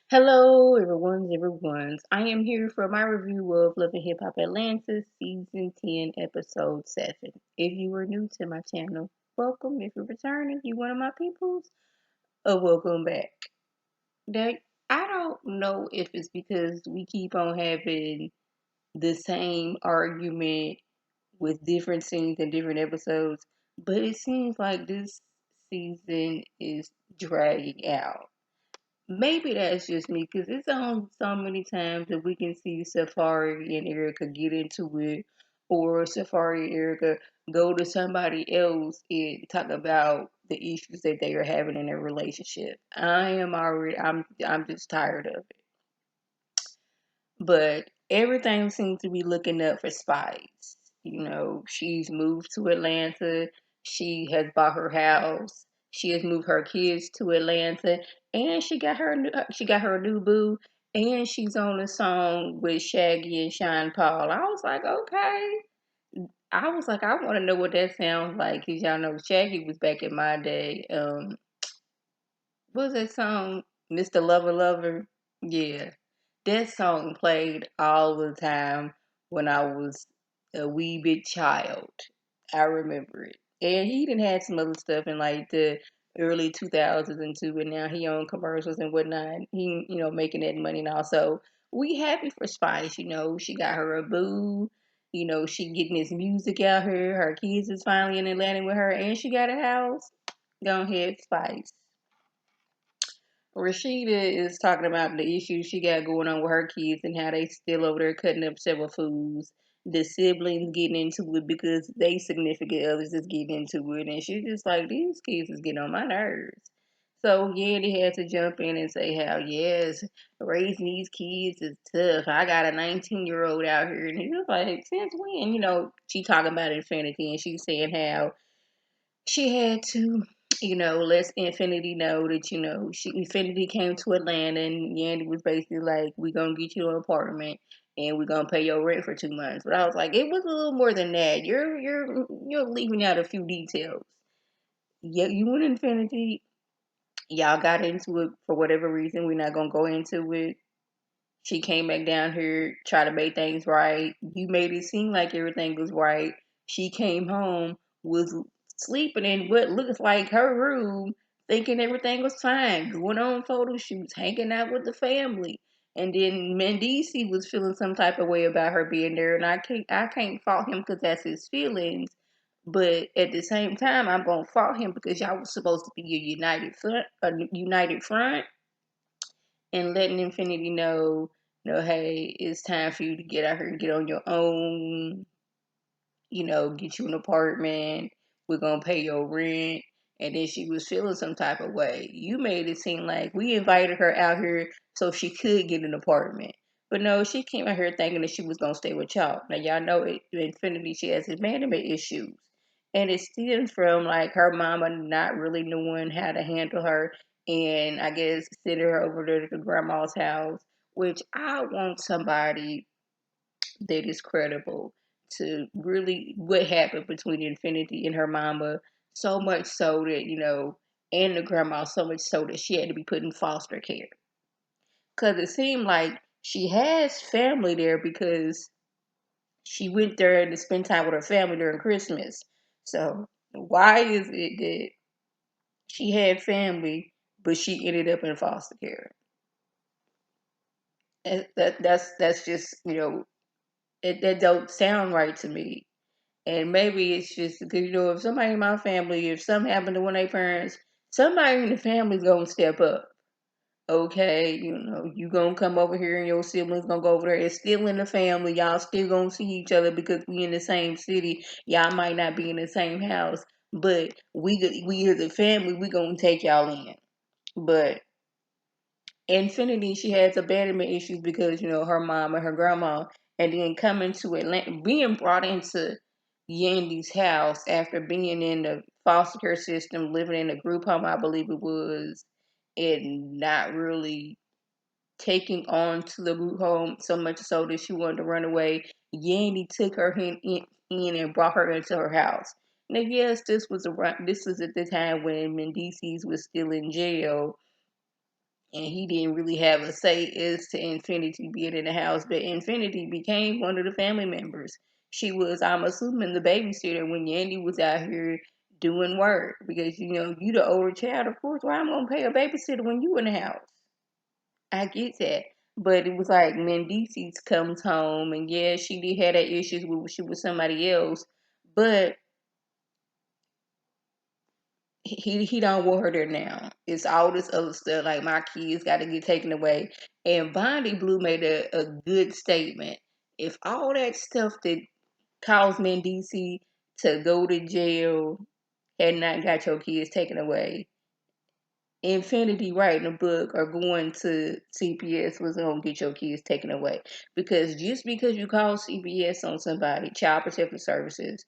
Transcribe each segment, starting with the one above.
Hello, everyone's. I am here for my review of Love and Hip Hop Atlanta, Season 10, Episode 7. If you are new to my channel, welcome. If you're returning, you one of my peoples, welcome back. Now, I don't know if it's because we keep on having the same argument with different scenes and different episodes, but it seems like this season is dragging out. Maybe that's just me because it's on so many times that we can see Safari and Erica get into it, or Safari and Erica go to somebody else and talk about the issues that they are having in their relationship. I'm just tired of it. But everything seems to be looking up for Spice. She's moved to Atlanta. She has bought her house. She has moved her kids to Atlanta, and she got her new boo, and she's on a song with Shaggy and Sean Paul. I was like, okay. I was like, I want to know what that sounds like, cause y'all know Shaggy was back in my day. What was that song? Mr. Lover Lover? Yeah. That song played all the time when I was a wee bit child. I remember it. And he didn't have some other stuff in like the early 2000s and two, and now he on commercials and whatnot. He, making that money now. So we happy for Spice. She got her a boo. She getting this music out here. Her kids is finally in Atlanta with her, and she got a house. Go ahead, Spice. Rashida is talking about the issues she got going on with her kids and how they still over there cutting up several foods. The siblings getting into it because they significant others is getting into it, and she's just like, these kids is getting on my nerves. So Yandy had to jump in and say how yes, raising these kids is tough. I got a 19-year-old out here, and he was like, since when? She talking about Infinity, and she's saying how she had to, let Infinity know that, Infinity came to Atlanta and Yandy was basically like, we gonna get you an apartment and we're gonna pay your rent for 2 months. But I was like, it was a little more than that. You're leaving out a few details. Yeah, you and Infinity, y'all got into it for whatever reason. We're not gonna go into it. She came back down here, try to make things right. You made it seem like everything was right. She came home, was sleeping in what looks like her room, thinking everything was fine, going on photo shoots, hanging out with the family. And then Mendici was feeling some type of way about her being there, and I can't fault him because that's his feelings. But at the same time, I'm gonna fault him because y'all was supposed to be a united front, and letting Infinity know, hey, it's time for you to get out here and get on your own, get you an apartment. We're going to pay your rent. And then she was feeling some type of way. You made it seem like we invited her out here so she could get an apartment. But no, she came out here thinking that she was going to stay with y'all. Now, y'all know it, Infinity, she has abandonment issues. And it stems from like her mama not really knowing how to handle her, and I guess sending her over to the grandma's house, which I want somebody that is credible to really what happened between Infinity and her mama, so much so that, and the grandma, so much so that she had to be put in foster care. Because it seemed like she has family there because she went there to spend time with her family during Christmas. So why is it that she had family, but she ended up in foster care? That's just, that don't sound right to me. And maybe it's just because, if somebody in my family, if something happened to one of their parents, somebody in the family's gonna step up. Okay, you gonna come over here and your siblings gonna go over there. It's still in the family. Y'all still gonna see each other because we in the same city. Y'all might not be in the same house, but we as a family, we gonna take y'all in. But Infinity, she has abandonment issues because, her mom and her grandma, and then coming to Atlanta, being brought into Yandy's house after being in the foster care system, living in a group home, I believe it was, and not really taking on to the group home so much so that she wanted to run away. Yandy took her in and brought her into her house. Now, yes, this was at the time when Mendices was still in jail, and he didn't really have a say as to Infinity being in the house, but Infinity became one of the family members. She was, I'm assuming, the babysitter when Yandy was out here doing work because you the older child, of course. Why I'm gonna pay a babysitter when you in the house? I get that. But it was like Mendices comes home, and yeah, she did have that issues with she was somebody else, but he don't want her there now. It's all this other stuff like my kids got to get taken away. And Bondi Blue made a good statement. If all that stuff that caused Mendici to go to jail had not got your kids taken away, Infinity writing a book or going to CPS was gonna get your kids taken away. Because just because you call CPS on somebody, Child Protective Services,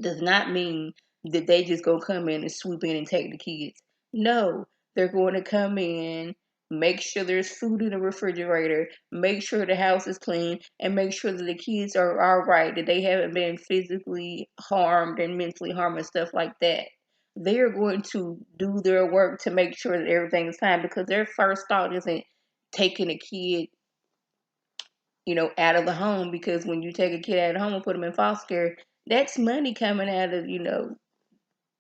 does not mean that they just go come in and swoop in and take the kids. No, they're going to come in, make sure there's food in the refrigerator, make sure the house is clean, and make sure that the kids are all right, that they haven't been physically harmed and mentally harmed and stuff like that. They're going to do their work to make sure that everything is fine because their first thought isn't taking a kid out of the home because when you take a kid out of the home and put them in foster care, that's money coming out of,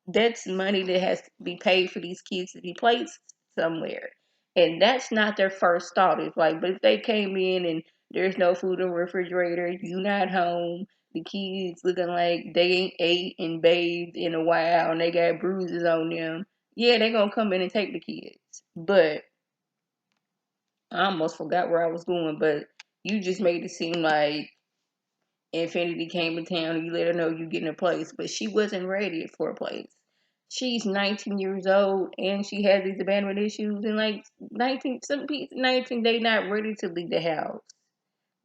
that's money that has to be paid for these kids to be placed somewhere. And that's not their first thought. It's like, but if they came in and there's no food in the refrigerator, you not home, the kids looking like they ain't ate and bathed in a while and they got bruises on them, yeah, they gonna come in and take the kids. But I almost forgot where I was going, but you just made it seem like Infinity came to town and you let her know you getting a place, but she wasn't ready for a place. She's 19 years old and she has these abandonment issues and like 19, some people 19, they not ready to leave the house.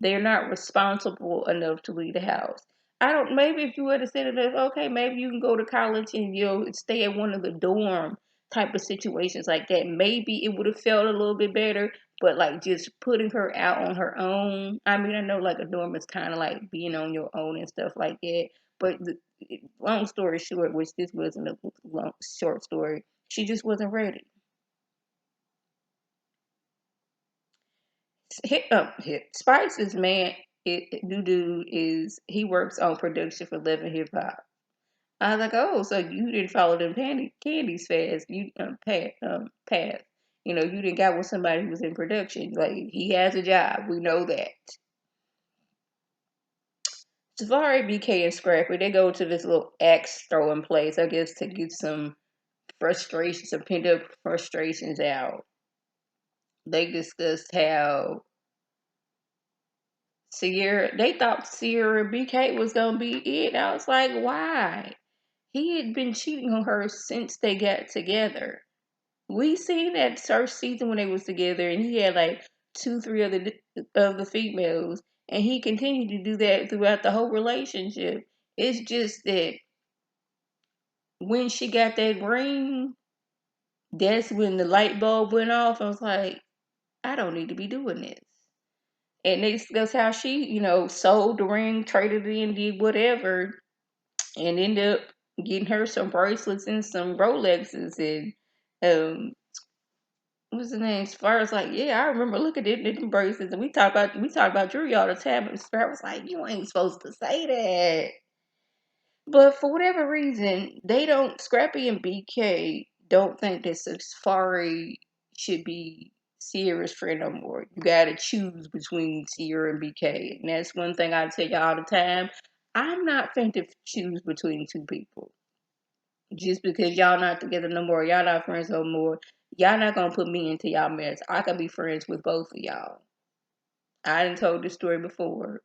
They're not responsible enough to leave the house. I don't. Maybe if you would have said it, okay, maybe you can go to college and you'll stay at one of the dorm type of situations like that. Maybe it would have felt a little bit better. But like just putting her out on her own. I mean, I know like a dorm is kind of like being on your own and stuff like that. But long story short, which this wasn't a long short story, she just wasn't ready. Spice's man, dude is he works on production for Love and Hip Hop. I was like, oh, so you didn't follow them candies fast. You path. You didn't got with somebody who was in production. Like he has a job. We know that. Safari, BK, and Scrappy they go to this little axe throwing place, I guess, to get some frustrations, some pent up frustrations out. They discussed how they thought Sierra and BK was gonna be it. I was like, why? He had been cheating on her since they got together. We seen that first season when they was together, and he had like two, three of the females, and he continued to do that throughout the whole relationship. It's just that when she got that ring, that's when the light bulb went off. I was like, I don't need to be doing this. And they discussed how she, sold the ring, traded it in, did whatever, and ended up getting her some bracelets and some Rolexes and what's the name? Far as like, yeah, I remember looking at them bracelets and we talk about jewelry all the time. And Sparrow was like, you ain't supposed to say that. But for whatever reason, they don't Scrappy and BK don't think that Safari should be Sierra's friend no more. You gotta choose between Sierra and BK. And that's one thing I tell y'all all the time. I'm not fin to choose between two people. Just because y'all not together no more, y'all not friends no more, y'all not gonna put me into y'all mess. I can be friends with both of y'all. I done told this story before.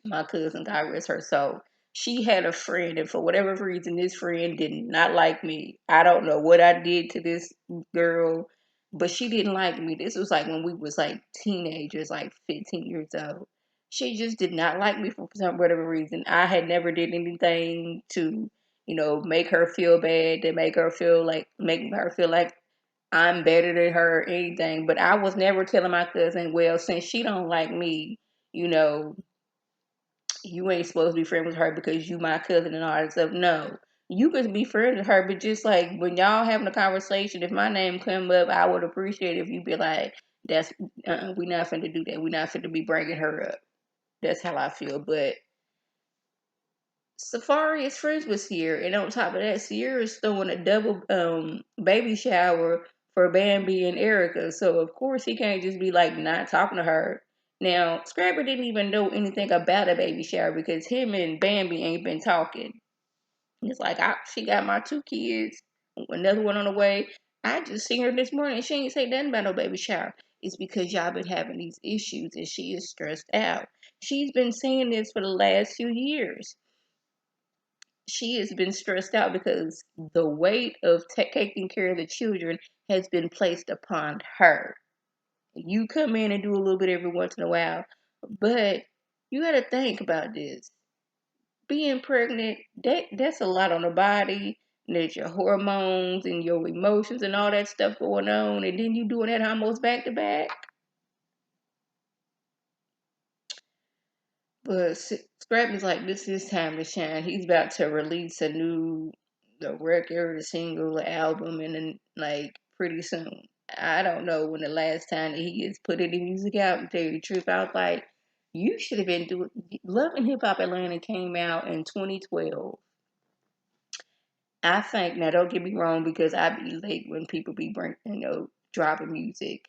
My cousin, God rest her soul. She had a friend, and for whatever reason, this friend did not like me. I don't know what I did to this girl, but she didn't like me. This was like when we was like teenagers, like 15 years old. She just did not like me for some whatever reason. I had never did anything to, make her feel bad, to make her feel like I'm better than her or anything. But I was never telling my cousin, well, since she don't like me, you know, you ain't supposed to be friends with her because you my cousin and all that stuff. No. you could be friends with her, but just like when y'all having a conversation, if my name come up, I would appreciate if you be like, "That's we not finna do that. We not finna be bringing her up." That's how I feel. But Safari's friends was here, and on top of that, Sierra's throwing a double baby shower for Bambi and Erica. So of course he can't just be like not talking to her. Now Scrapper didn't even know anything about a baby shower because him and Bambi ain't been talking. It's like she got my two kids, another one on the way. I just seen her this morning. She ain't say nothing about no baby shower. It's because y'all been having these issues and she is stressed out. She's been saying this for the last few years. She has been stressed out because the weight of taking care of the children has been placed upon her. You come in and do a little bit every once in a while, but you got to think about this. Being pregnant, that's a lot on the body. There's your hormones and your emotions and all that stuff going on, and then you doing that almost back to back. But Scrappy's like, this is time to shine. He's about to release the record, a single, an album, and then like pretty soon. I don't know when the last time that he has put any music out. To tell you the truth, I was like, you should have been doing. Love and Hip Hop Atlanta came out in 2012. I think now don't get me wrong because I be late when people be dropping music.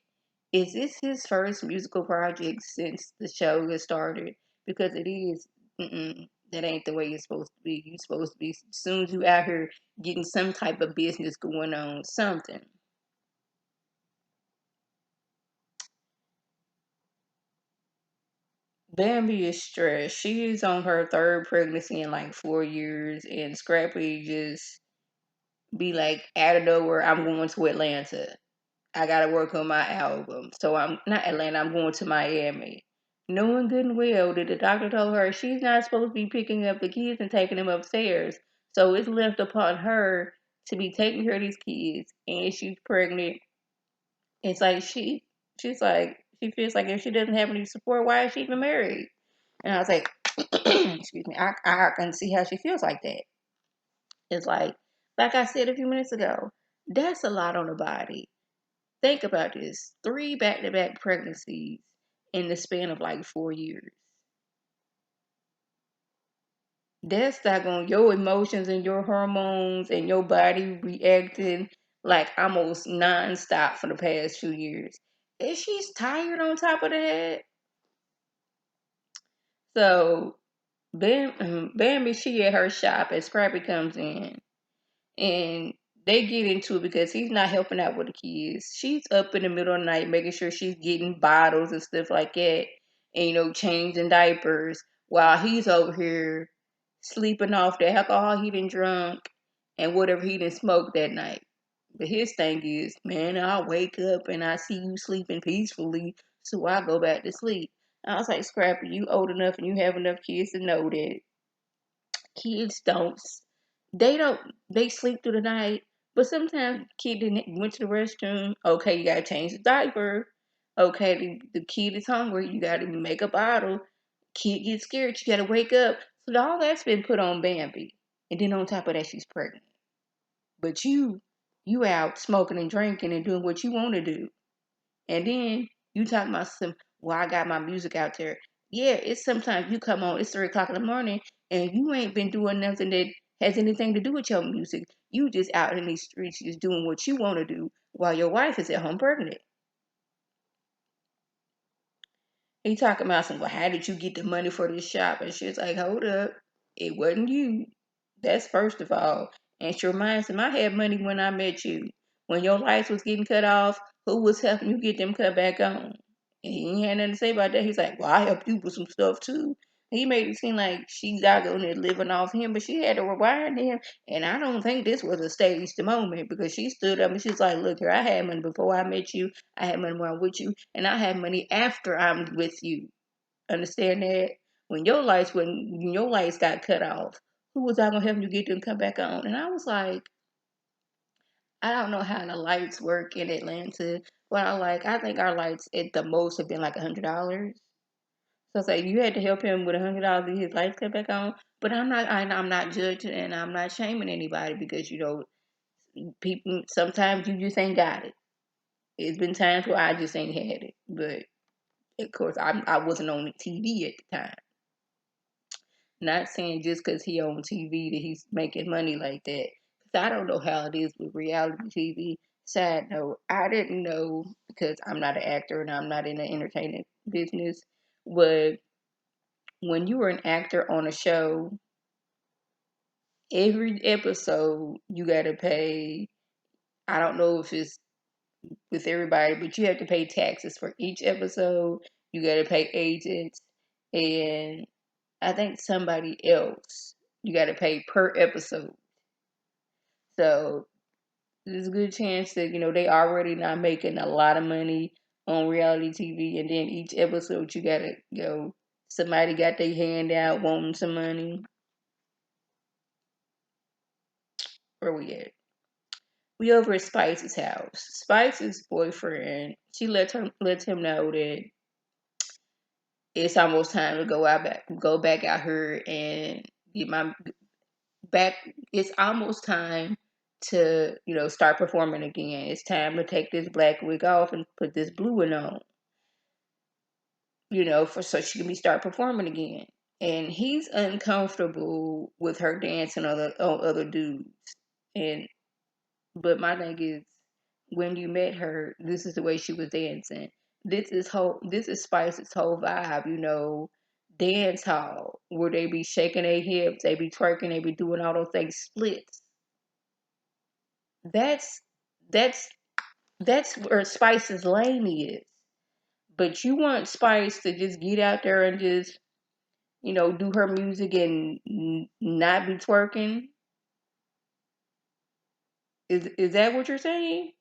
Is this his first musical project since the show has started? Because it is. That ain't the way it's supposed to be. You supposed to be as soon as you out here getting some type of business going on, something. Bambi is stressed. She is on her third pregnancy in like 4 years, and Scrappy just be like, out of nowhere, I'm going to Atlanta. I gotta work on my album. So I'm not Atlanta, I'm going to Miami. Knowing good and well that the doctor told her she's not supposed to be picking up the kids and taking them upstairs. So it's left upon her to be taking care of these kids and she's pregnant. It's like she's like she feels like if she doesn't have any support, why is she even married? And I was like, excuse me, I can see how she feels like that. It's like I said a few minutes ago, that's a lot on the body. Think about this: three back-to-back pregnancies in the span of like 4 years. That's not going your emotions and your hormones and your body reacting like almost nonstop for the past few years. And she's tired on top of that. So Bambi, she at her shop and Scrappy comes in. And they get into it because he's not helping out with the kids. She's up in the middle of the night making sure she's getting bottles and stuff like that, and changing diapers while he's over here sleeping off the alcohol he done drunk and whatever he done smoked that night. But his thing is, man, I wake up and I see you sleeping peacefully, so I go back to sleep. I was like, Scrappy, you old enough and you have enough kids to know that kids don't they sleep through the night, but sometimes kid didn't went to the restroom. Okay, you gotta change the diaper. Okay, the kid is hungry. You gotta make a bottle. Kid gets scared. You gotta wake up. So all that's been put on Bambi, and then on top of that, she's pregnant. But you out smoking and drinking and doing what you want to do. And then you talking about well, I got my music out there. Yeah, it's sometimes you come on, it's 3 o'clock in the morning, and you ain't been doing nothing that has anything to do with your music. You just out in these streets just doing what you want to do while your wife is at home pregnant. He talking about some, well, how did you get the money for this shop? And she's like, hold up. It wasn't you. That's first of all. And she reminds him, I had money when I met you. When your lights was getting cut off, who was helping you get them cut back on? And he ain't had nothing to say about that. He's like, well, I helped you with some stuff too. He made it seem like she's out there living off him, but she had to rewind him. And I don't think this was a staged moment because she stood up and she's like, look here, I had money before I met you. I had money when I'm with you. And I have money after I'm with you. Understand that? When your lights got cut off, who was I gonna help you get them come back on? And I was like, I don't know how the lights work in Atlanta, but I think our lights at the most have been like $100. So it's like you had to help him with $100 to get his lights cut back on. But I'm not judging and I'm not shaming anybody because people sometimes you just ain't got it. It's been times where I just ain't had it, but of course I wasn't on the TV at the time. Not saying just because he on TV that he's making money like that. 'Cause I don't know how it is with reality TV. Sad note, I didn't know because I'm not an actor and I'm not in the entertainment business. But when you were an actor on a show, every episode you got to pay. I don't know if it's with everybody, but you have to pay taxes for each episode. You got to pay agents, and I think somebody else you got to pay per episode. So there's a good chance that they already not making a lot of money on reality TV, and then each episode you gotta go. Somebody got their hand out wanting some money. Where we at? We over at Spice's house. Spice's boyfriend. She lets him know that it's almost time to go back out here and get my back. It's almost time to start performing again. It's time to take this black wig off and put this blue one on. For so she can start performing again. And he's uncomfortable with her dancing on other dudes. And but my thing is, when you met her, this is the way she was dancing. This is Spice's whole vibe, dance hall where they be shaking their hips, they be twerking, they be doing all those things splits. That's that's that's where Spice's lane is. But you want Spice to just get out there and just do her music and not be twerking? Is that what you're saying?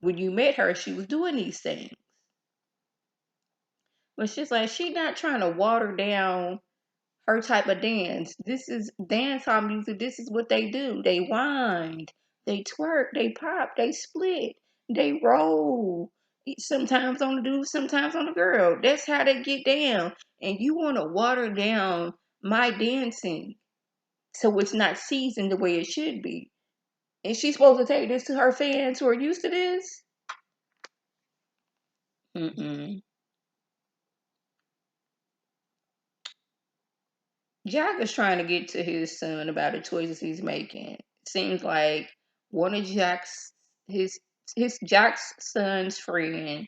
When you met her, she was doing these things. But she's like, she's not trying to water down her type of dance. This is dance hall music. This is what they do. They wind, they twerk, they pop, they split, they roll. Sometimes on the dude, sometimes on the girl. That's how they get down. And you want to water down my dancing so it's not seasoned the way it should be. And she's supposed to take this to her fans who are used to this? Mm-mm. Jack is trying to get to his son about the choices he's making. Seems like one of his Jack's son's friend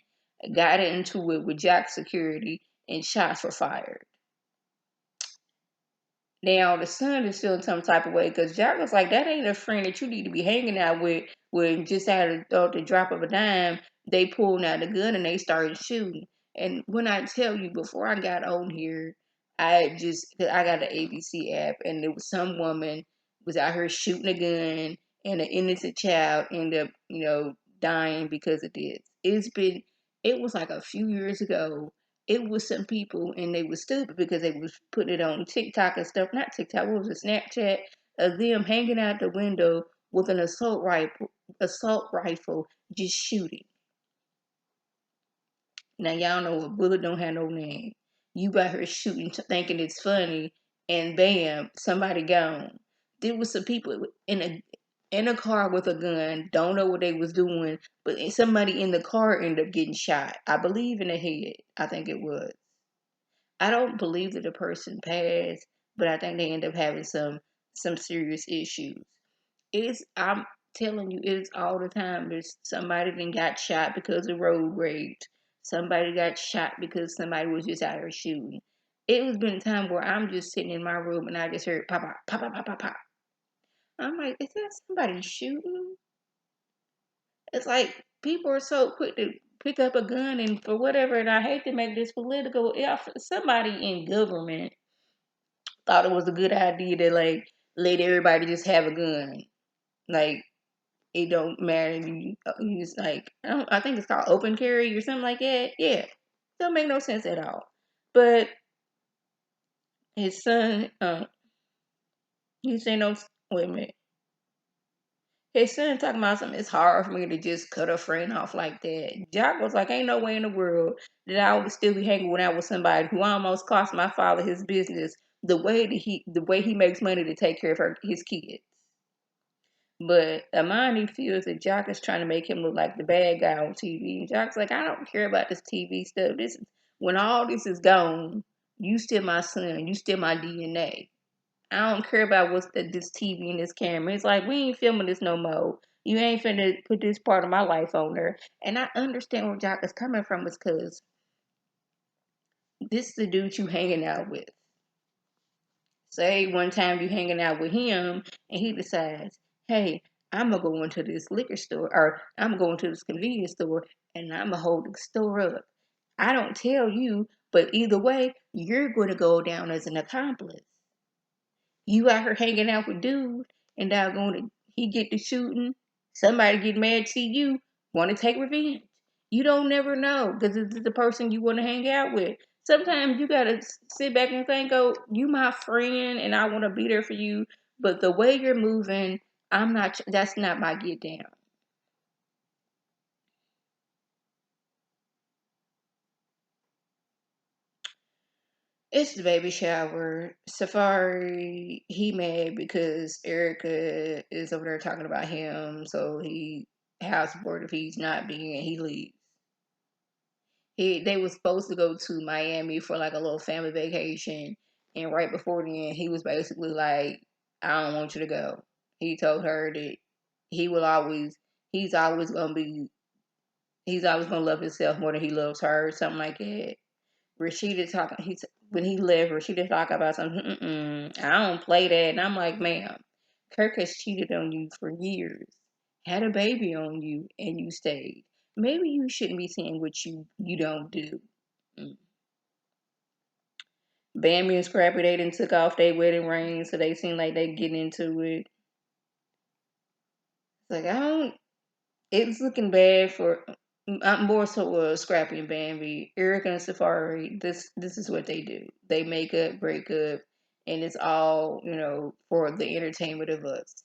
got into it with Jack's security and shots were fired. Now the son is feeling some type of way because Jack was like, "That ain't a friend that you need to be hanging out with." When just at the drop of a dime, they pulled out the gun and they started shooting. And when I tell you, before I got on here, I got an ABC app, and there was some woman was out here shooting a gun, and an innocent child ended up, dying because of this. It was like a few years ago. It was some people and they were stupid because they was putting it on TikTok and stuff. Not TikTok, what was it, Snapchat, of them hanging out the window with an assault rifle, just shooting. Now y'all know a bullet don't have no name. You got her shooting, thinking it's funny, and bam, somebody gone. There was some people in a car with a gun, don't know what they was doing, but somebody in the car ended up getting shot. I believe in the head. I think it was. I don't believe that the person passed, but I think they end up having some serious issues. I'm telling you, it's all the time. There's somebody that got shot because of road rage. Somebody got shot because somebody was just out there shooting. It has been a time where I'm just sitting in my room and I just heard pop pop pop pop pop pop pop. I'm like, is that somebody shooting? It's like people are so quick to pick up a gun and for whatever. And I hate to make this political. If somebody in government thought it was a good idea to like let everybody just have a gun. Like it don't matter. You just like I think it's called open carry or something like that. Yeah, don't make no sense at all. But his son, he said no. Wait a minute. His son talking about something. It's hard for me to just cut a friend off like that. Jock was like, ain't no way in the world that I would still be hanging out with somebody who almost cost my father his business the way he makes money to take care of his kids. But Amani feels that Jock is trying to make him look like the bad guy on TV. And Jock's like, I don't care about this TV stuff. This is when all this is gone, you still my son. You still my DNA. I don't care about this TV and this camera. It's like we ain't filming this no more. You ain't finna put this part of my life on there. And I understand where Jock is coming from, is because this is the dude you hanging out with. Say one time you hanging out with him and he decides, hey, I'm gonna go into this liquor store or I'm going to this convenience store and I'm gonna hold the store up. I don't tell you, but either way, you're gonna go down as an accomplice. You out here hanging out with dude and doggone he get to shooting. Somebody get mad to you, want to take revenge. You don't never know because this is the person you want to hang out with. Sometimes you gotta sit back and think, oh, you my friend and I want to be there for you. But the way you're moving, I'm not. That's not my get down. It's the baby shower. Safari, he mad because Erica is over there talking about him, so he house board if he's not being, he leaves. They was supposed to go to Miami for like a little family vacation, and right before then, he was basically like, "I don't want you to go." He told her that he will always, he's always gonna be, he's always gonna love himself more than he loves her, something like that. Rashida talking. When he left, Rashida talk about something. I don't play that, and I'm like, ma'am, Kirk has cheated on you for years, had a baby on you, and you stayed. Maybe you shouldn't be saying what you don't do. Mm. Bambi and Scrappy, they done took off their wedding ring, so they seem like they getting into it. It's like I don't. It's looking bad for. I'm more so Scrappy and Bambi, Erica and Safari. This is what they do. They make up, break up, and it's all for the entertainment of us.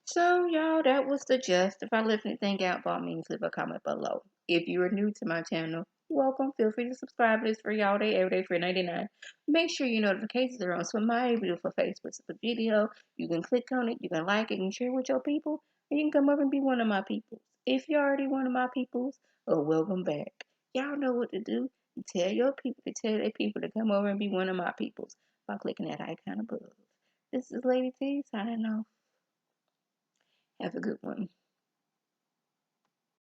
So y'all, that was the gist. If I left anything out, by all means, leave a comment below. If you are new to my channel, welcome. Feel free to subscribe. It's free all day, every day for $99. Make sure your notifications are on so my beautiful face puts up a video. You can click on it, you can like it, and share with your people, and you can come over and be one of my peoples. If you're already one of my peoples, oh, welcome back. Y'all know what to do. Tell your people to tell their people to come over and be one of my peoples by clicking that icon above. This is Lady T signing off. Have a good one.